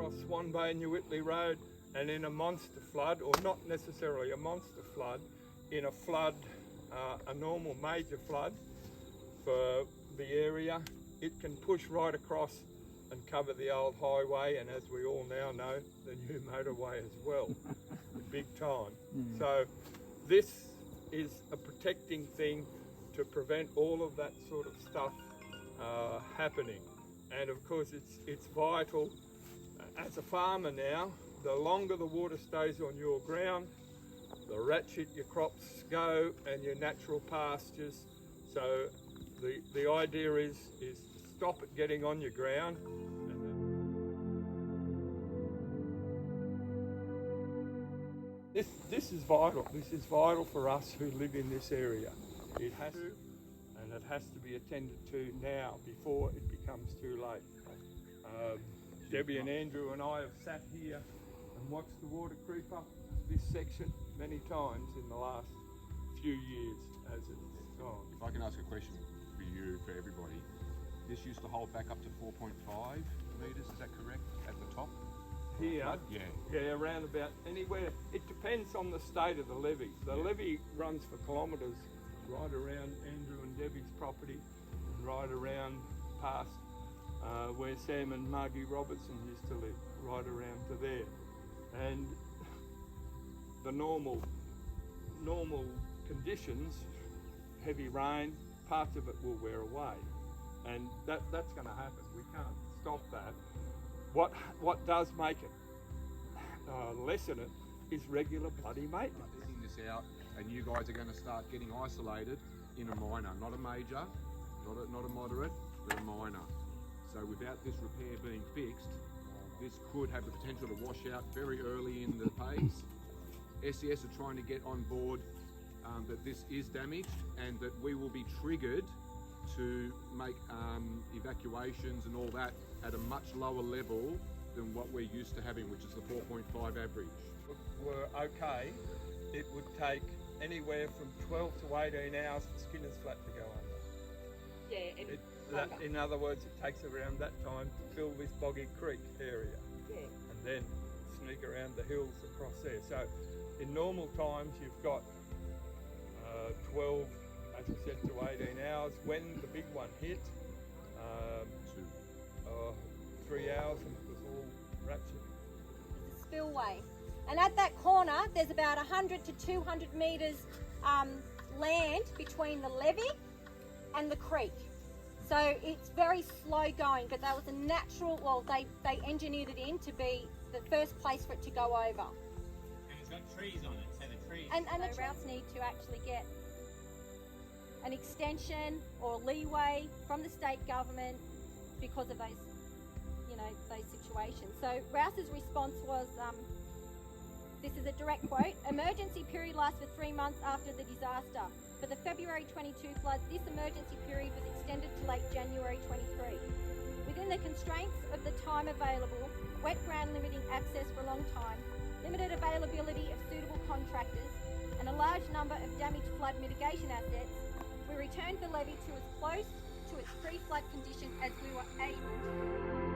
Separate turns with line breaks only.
across Swan Bay and New Whitley Road, and in a monster flood, or not necessarily a monster flood, in a flood, a normal major flood for the area, it can push right across and cover the old highway, and as we all now know, the new motorway as well, big time. So this is a protecting thing to prevent all of that sort of stuff happening. And of course it's vital as a farmer now, the longer the water stays on your ground, the ratchet your crops go and your natural pastures. So the idea is to stop it getting on your ground. This is vital. This is vital for us who live in this area. It has to, and it has to be attended to now before it becomes too late. Debbie and Andrew and I have sat here and watched the water creep up this section many times in the last few years as it's gone.
If I can ask a question for you, for everybody, this used to hold back up to 4.5 metres, is that correct, at the top?
Here,
yeah,
around about anywhere. It depends on the state of the levee. The levee runs for kilometres right around Andrew and Debbie's property, and right around past where Sam and Margie Robertson used to live, right around to there. And the normal conditions, heavy rain, parts of it will wear away, and that's going to happen. We can't stop that. What does make it lessen it is regular bloody maintenance.
Taking this out, and you guys are going to start getting isolated in a minor, not a major, not a moderate, but a minor. So without this repair being fixed, this could have the potential to wash out very early in the phase. SES are trying to get on board that this is damaged and that we will be triggered to make evacuations and all that at a much lower level than what we're used to having, which is the 4.5 average.
Were okay, it would take anywhere from 12 to 18 hours for Skinner's Flat to go under.
Yeah,
in other words, it takes around that time to fill this Boggy Creek area, and then sneak around the hills across there. So in normal times you've got 12, as I said, to 18 hours. When the big one hit, 3 hours, and it was all ratchet.
it's a spillway. And at that corner, there's about 100 to 200 metres land between the levee and the creek. So it's very slow going, but that was a natural, well, they engineered it in to be the first place for it to go over.
And it's got trees on it, so the trees...
And the routes need to actually get an extension or leeway from the state government because of those, those situations. So Rouse's response was, this is a direct quote, "Emergency period lasts for 3 months after the disaster. For the February 22 floods, this emergency period was extended to late January 23. Within the constraints of the time available, wet ground limiting access for a long time, limited availability of suitable contractors, and a large number of damaged flood mitigation assets, we returned the levee to as close to its pre-flood condition as we were able to."